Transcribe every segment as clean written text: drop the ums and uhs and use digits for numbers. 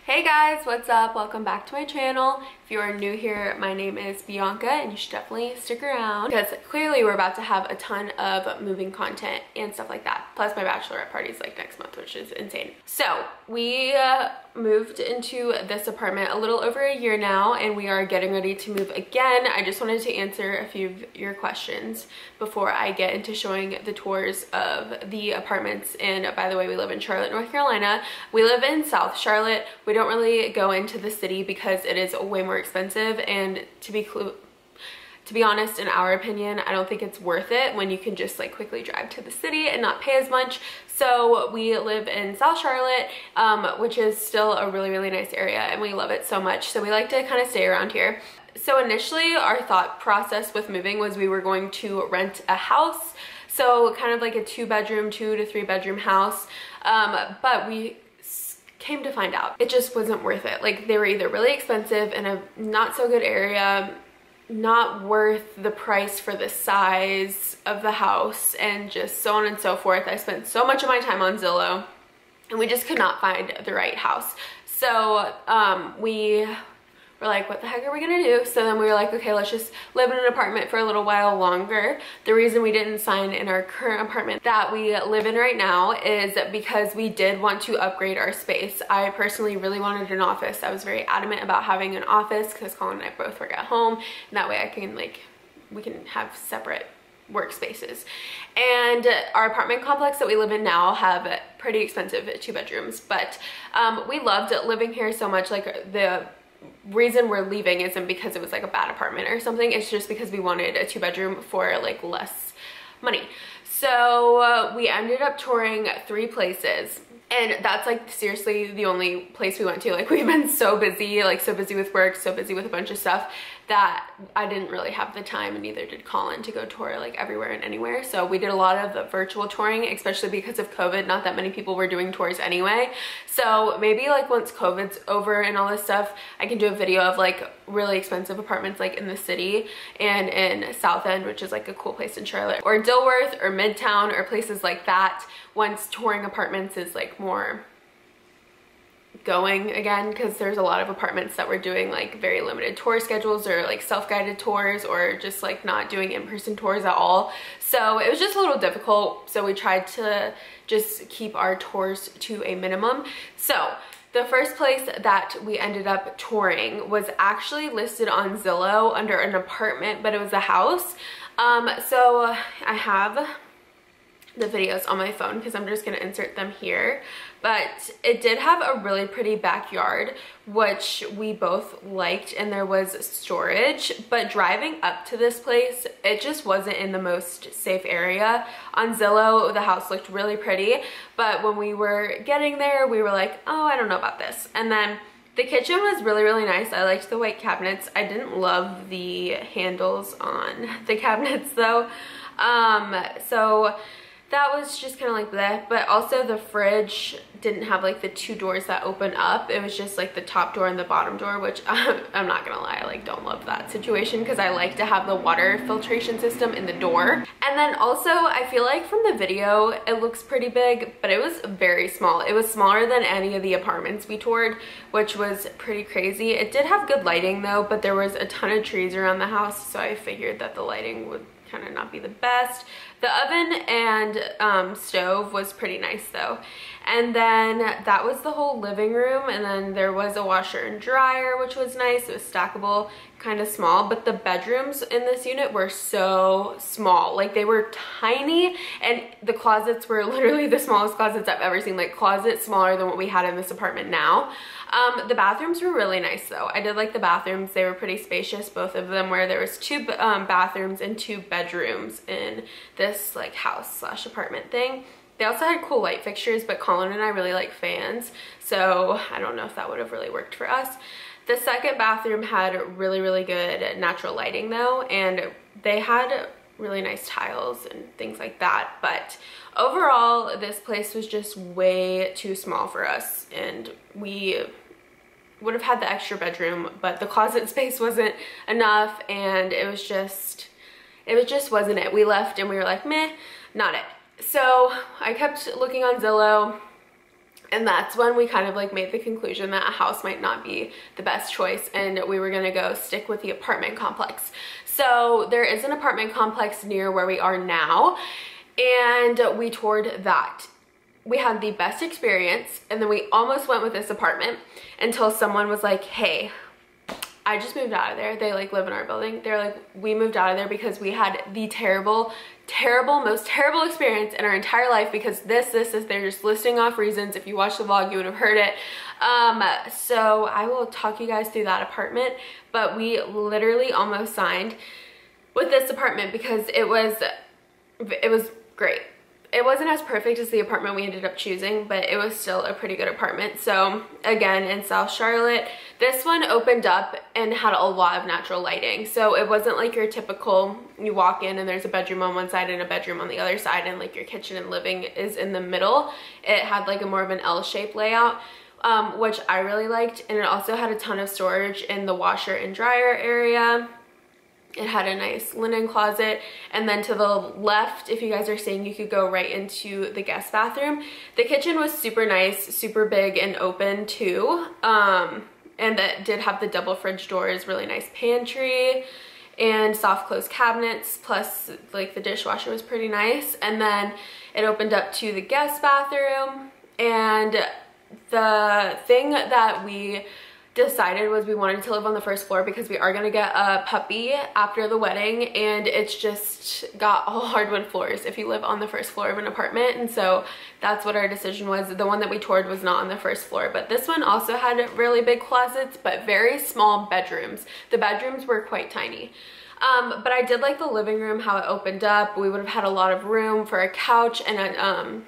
Hey guys, what's up? Welcome back to my channel. If you are new here, my name is Bianca and you should definitely stick around because clearly we're about to have a ton of moving content and stuff like that. Plus my bachelorette party is like next month, which is insane. So we moved into this apartment a little over a year now and we are getting ready to move again. I just wanted to answer a few of your questions before I get into showing the tours of the apartments. And by the way, we live in Charlotte, North Carolina. We live in South Charlotte. We don't really go into the city because it is way more expensive, and to be honest, in our opinion, I don't think it's worth it when you can just like quickly drive to the city and not pay as much. So we live in South Charlotte, which is still a really nice area and we love it so much. So we like to kind of stay around here. So initially our thought process with moving was we were going to rent a house. So kind of like a 2-bedroom, 2 to 3-bedroom house. But we came to find out it just wasn't worth it. Like they were either really expensive in a not so good area, not worth the price for the size of the house, and just so on and so forth. I spent so much of my time on Zillow and we just could not find the right house. So we were like, what the heck are we gonna do? So then we were like, okay, let's just live in an apartment for a little while longer. The reason we didn't sign in our current apartment that we live in right now is because we did want to upgrade our space. I personally really wanted an office. I was very adamant about having an office because Colin and I both work at home, and that way I can we can have separate workspaces. And our apartment complex that we live in now have pretty expensive 2 bedrooms, but we loved living here so much. Like the reason we're leaving isn't because it was like a bad apartment or something. It's just because we wanted a 2-bedroom for like less money. So we ended up touring 3 places, and that's like seriously the only place we went to. Like we've been so busy, like so busy with work, so busy with a bunch of stuff that I didn't really have the time, and neither did Colin, to go tour like everywhere and anywhere. So we did a lot of the virtual touring, especially because of COVID. Not that many people were doing tours anyway. So maybe like once COVID's over and all this stuff, I can do a video of like really expensive apartments like in the city and in South End, which is like a cool place in Charlotte, or Dilworth or Midtown or places like that, once touring apartments is like more going again, because there's a lot of apartments that were doing like very limited tour schedules or like self-guided tours, or just like not doing in-person tours at all. So it was just a little difficult. So we tried to just keep our tours to a minimum. So the first place that we ended up touring was actually listed on Zillow under an apartment, but it was a house. So I have the videos on my phone because I'm just gonna insert them here, but it did have a really pretty backyard, which we both liked, and there was storage. But driving up to this place, it just wasn't in the most safe area. On Zillow, the house looked really pretty, but when we were getting there, we were like, oh, I don't know about this. And then the kitchen was really nice. I liked the white cabinets. I didn't love the handles on the cabinets though. So that was just kind of like that. But also the fridge didn't have like the 2 doors that open up. It was just like the top door and the bottom door, which I'm not gonna lie, I like don't love that situation because I like to have the water filtration system in the door. And then also I feel like from the video it looks pretty big, but it was very small. It was smaller than any of the apartments we toured, which was pretty crazy. It did have good lighting though, but there was a ton of trees around the house, so I figured that the lighting would kind of not be the best. The oven and stove was pretty nice though. And then that was the whole living room, and then there was a washer and dryer, which was nice. It was stackable, kind of small, but the bedrooms in this unit were so small. Like they were tiny, and the closets were literally the smallest closets I've ever seen, like closets smaller than what we had in this apartment now. The bathrooms were really nice though. I did like the bathrooms. They were pretty spacious, both of them, where there was 2 bathrooms and 2 bedrooms in this like house slash apartment thing. They also had cool light fixtures, but Colin and I really like fans, so I don't know if that would have really worked for us. The second bathroom had really good natural lighting though, and they had really nice tiles and things like that. But overall, this place was just way too small for us, and we would have had the extra bedroom, but the closet space wasn't enough, and it just wasn't it. We left and we were like, meh, not it. So I kept looking on Zillow. And that's when we kind of like made the conclusion that a house might not be the best choice and we were gonna go stick with the apartment complex. So there is an apartment complex near where we are now, and we toured that. We had the best experience, and then we almost went with this apartment until someone was like, hey, I just moved out of there. They like live in our building. They're like, we moved out of there because we had the most terrible experience in our entire life because this, they're just listing off reasons. If you watched the vlog, you would have heard it. So I will talk you guys through that apartment, but we literally almost signed with this apartment because it was great. It wasn't as perfect as the apartment we ended up choosing, but it was still a pretty good apartment. So again, in South Charlotte, this one opened up and had a lot of natural lighting. So it wasn't like your typical, you walk in and there's a bedroom on one side and a bedroom on the other side, and like your kitchen and living is in the middle. It had like a more of an L-shaped layout, which I really liked. And it also had a ton of storage in the washer and dryer area. It had a nice linen closet, and then to the left, if you guys are seeing, you could go right into the guest bathroom. The kitchen was super nice, super big and open too, and that did have the double fridge doors, really nice pantry and soft close cabinets, plus like the dishwasher was pretty nice. And then it opened up to the guest bathroom, and the thing that we decided was we wanted to live on the first floor because we are going to get a puppy after the wedding, and it's just got all hardwood floors if you live on the first floor of an apartment. And so that's what our decision was. The one that we toured was not on the first floor, but this one also had really big closets but very small bedrooms. The bedrooms were quite tiny. But I did like the living room, how it opened up. We would have had a lot of room for a couch and a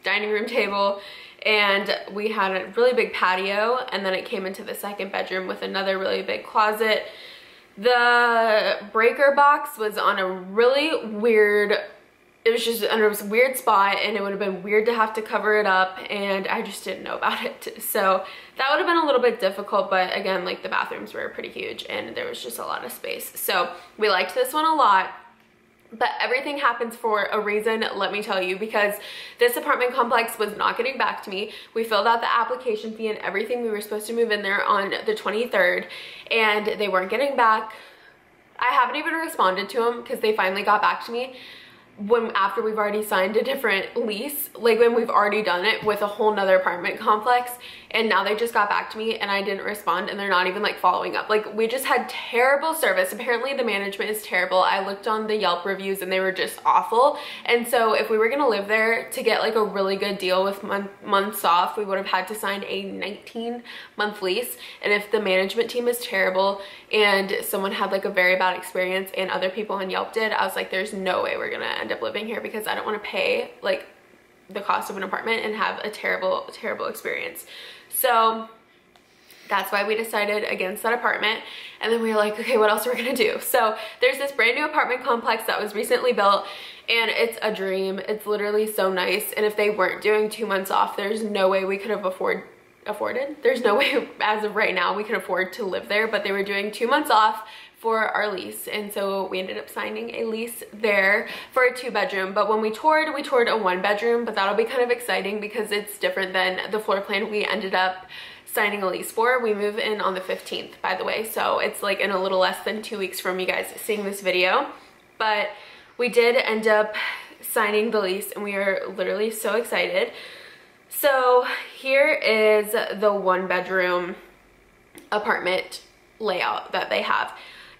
dining room table. And we had a really big patio, and then it came into the second bedroom with another really big closet. The breaker box was on a really weird, it was just under a weird spot, and it would have been weird to have to cover it up, and I just didn't know about it. So that would have been a little bit difficult, but again, like the bathrooms were pretty huge and there was just a lot of space. So we liked this one a lot. But everything happens for a reason, let me tell you, because this apartment complex was not getting back to me. We filled out the application fee and everything. We were supposed to move in there on the 23rd, and they weren't getting back. I haven't even responded to them because they finally got back to me after we've already signed a different lease, like when we've already done it with a whole nother apartment complex. And now they just got back to me and I didn't respond, and they're not even like following up. Like, we just had terrible service. Apparently the management is terrible. I looked on the Yelp reviews and they were just awful. And so if we were gonna live there to get like a really good deal with months off, we would have had to sign a 19-month lease. And if the management team is terrible and someone had like a very bad experience and other people on Yelp did, I was like, there's no way we're gonna end up living here, because I don't want to pay like the cost of an apartment and have a terrible experience. So that's why we decided against that apartment. And then we were like, okay, what else are we gonna do? So there's this brand new apartment complex that was recently built, and it's a dream. It's literally so nice. And if they weren't doing 2 months off, there's no way we could have afforded. There's no way as of right now we could afford to live there, but they were doing 2 months off for our lease, and so we ended up signing a lease there for a 2-bedroom. But when we toured a 1-bedroom, but that'll be kind of exciting because it's different than the floor plan we ended up signing a lease for. We move in on the 15th, by the way, so it's like in a little less than 2 weeks from you guys seeing this video. But we did end up signing the lease, and we are literally so excited. So here is the 1-bedroom apartment layout that they have.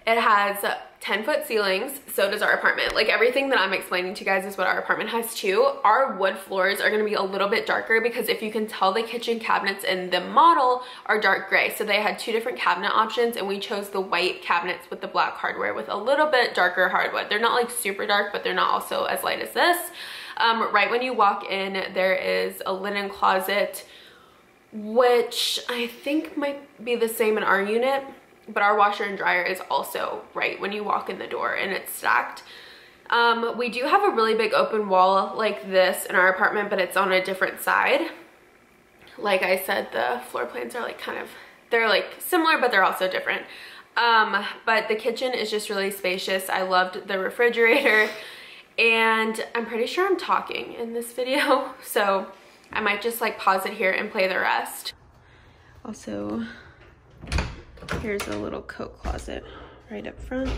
It has 10-foot ceilings, so does our apartment. Like, everything that I'm explaining to you guys is what our apartment has too. Our wood floors are gonna be a little bit darker because if you can tell, the kitchen cabinets in the model are dark gray. So they had 2 different cabinet options, and we chose the white cabinets with the black hardware with a little bit darker hardwood. They're not like super dark, but they're not also as light as this. Right when you walk in, there is a linen closet, which I think might be the same in our unit. But our washer and dryer is also right when you walk in the door, and it's stacked. We do have a really big open wall like this in our apartment, but it's on a different side. Like I said, the floor plans are like they're like similar, but they're also different. But the kitchen is just really spacious. I loved the refrigerator, and I'm pretty sure I'm talking in this video. So I might just like pause it here and play the rest. Also, here's a little coat closet right up front.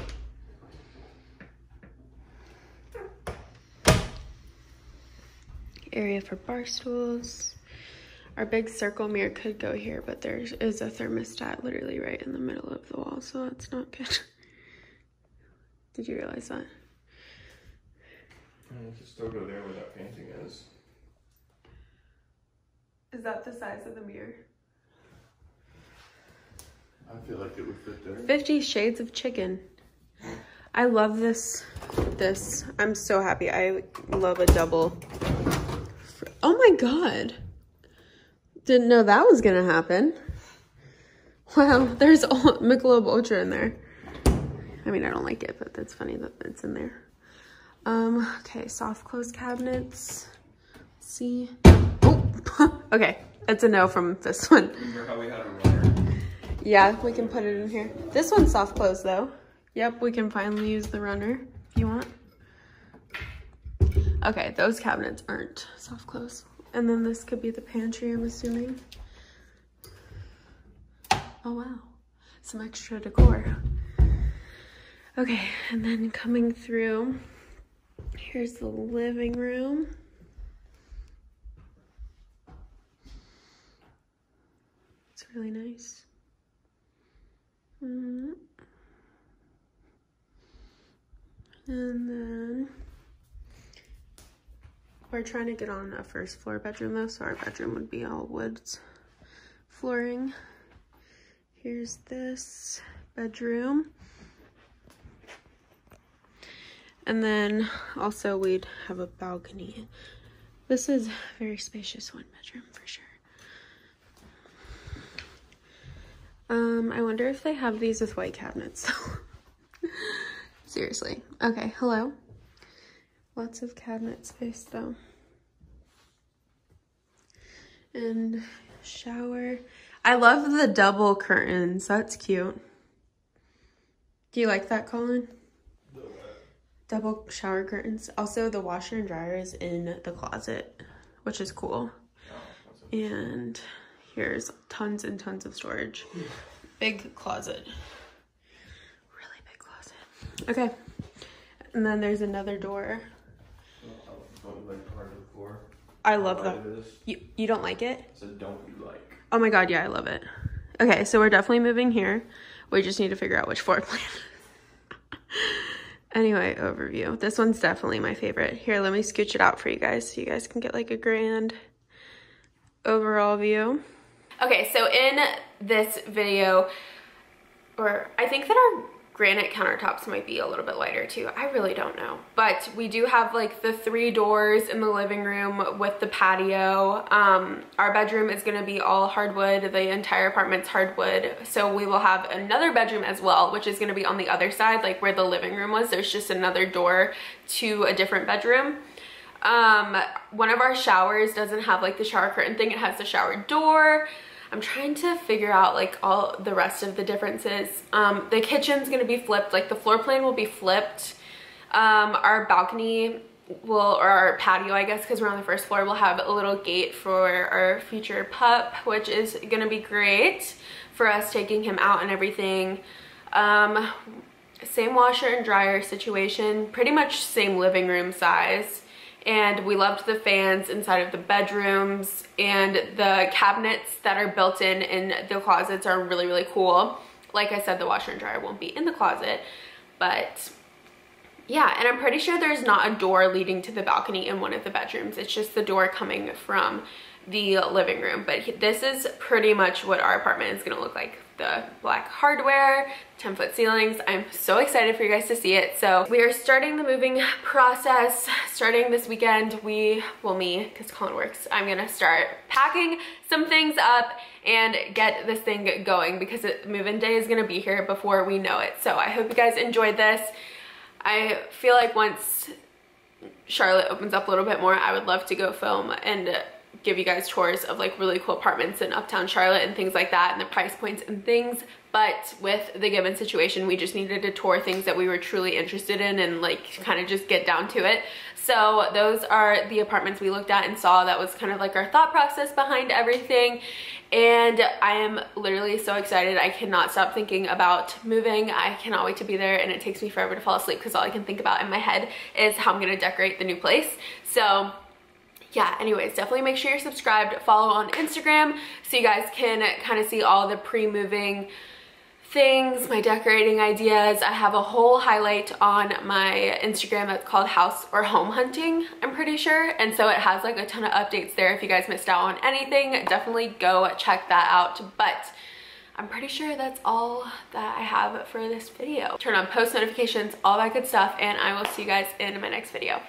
Area for bar stools. Our big circle mirror could go here, but there is a thermostat literally right in the middle of the wall, so that's not good. Did you realize that? You can still go there where that painting is. Is that the size of the mirror? I feel like it would fit there. 50 Shades of Chicken. I love this. I'm so happy. I love a double. Oh my God. Didn't know that was gonna happen. Wow, there's Michelob Ultra in there. I mean, I don't like it, but that's funny that it's in there. Okay, soft close cabinets. Let's see. Oh, okay, it's a no from this one. Remember how we had a runner? Yeah, we can put it in here. This one's soft close though. Yep, we can finally use the runner if you want. Okay, those cabinets aren't soft close. And then this could be the pantry, I'm assuming. Oh wow, some extra decor. Okay, and then coming through, here's the living room. It's really nice. And then we're trying to get on a first floor bedroom though, so our bedroom would be all woods flooring. Here's this bedroom. And then also we'd have a balcony. This is a very spacious one bedroom for sure. I wonder if they have these with white cabinets. Seriously. Okay, hello. Lots of cabinet space though. And shower. I love the double curtains. That's cute. Do you like that, Colin? The what? Double shower curtains. Also, the washer and dryer is in the closet, which is cool. Oh, and here's tons and tons of storage. Big closet. Really big closet. Okay. And then there's another door. I love that. You don't like it? So don't you like? Oh my God, yeah, I love it. Okay, so we're definitely moving here. We just need to figure out which floor plan. Anyway, overview. This one's definitely my favorite. Here, let me scooch it out for you guys so you guys can get like a grand overall view. Okay, so in this video, or I think that our granite countertops might be a little bit lighter too. I really don't know. But we do have like the 3 doors in the living room with the patio. Our bedroom is gonna be all hardwood. The entire apartment's hardwood. So we will have another bedroom as well, which is gonna be on the other side, like where the living room was. There's just another door to a different bedroom. One of our showers doesn't have like the shower curtain thing. It has the shower door. I'm trying to figure out like all the rest of the differences. The kitchen's gonna be flipped, like the floor plan will be flipped. Our balcony will, or our patio, I guess, because we're on the first floor, will have a little gate for our future pup, which is gonna be great for us taking him out and everything. Same washer and dryer situation, pretty much same living room size. And we loved the fans inside of the bedrooms, and the cabinets that are built in the closets are really, really cool. Like I said, the washer and dryer won't be in the closet, but yeah, and I'm pretty sure there's not a door leading to the balcony in one of the bedrooms. It's just the door coming from the living room. But this is pretty much what our apartment is gonna look like. The black hardware, 10-foot ceilings. I'm so excited for you guys to see it. So we are starting the moving process starting this weekend. Me, because Colin works, I'm gonna start packing some things up and get this thing going because move-in day is gonna be here before we know it. So I hope you guys enjoyed this. I feel like once Charlotte opens up a little bit more, I would love to go film and give you guys tours of like really cool apartments in uptown Charlotte and things like that, and the price points and things. But with the given situation, we just needed to tour things that we were truly interested in and like kind of just get down to it. So those are the apartments we looked at and saw. That was kind of like our thought process behind everything. And I am literally so excited. I cannot stop thinking about moving. I cannot wait to be there, and it takes me forever to fall asleep because all I can think about in my head is how I'm gonna decorate the new place. So yeah, anyways, definitely make sure you're subscribed, follow on Instagram so you guys can kind of see all the pre-moving things, my decorating ideas. I have a whole highlight on my Instagram that's called House or Home Hunting, I'm pretty sure. And so it has like a ton of updates there. If you guys missed out on anything, definitely go check that out. But I'm pretty sure that's all that I have for this video. Turn on post notifications, all that good stuff, and I will see you guys in my next video.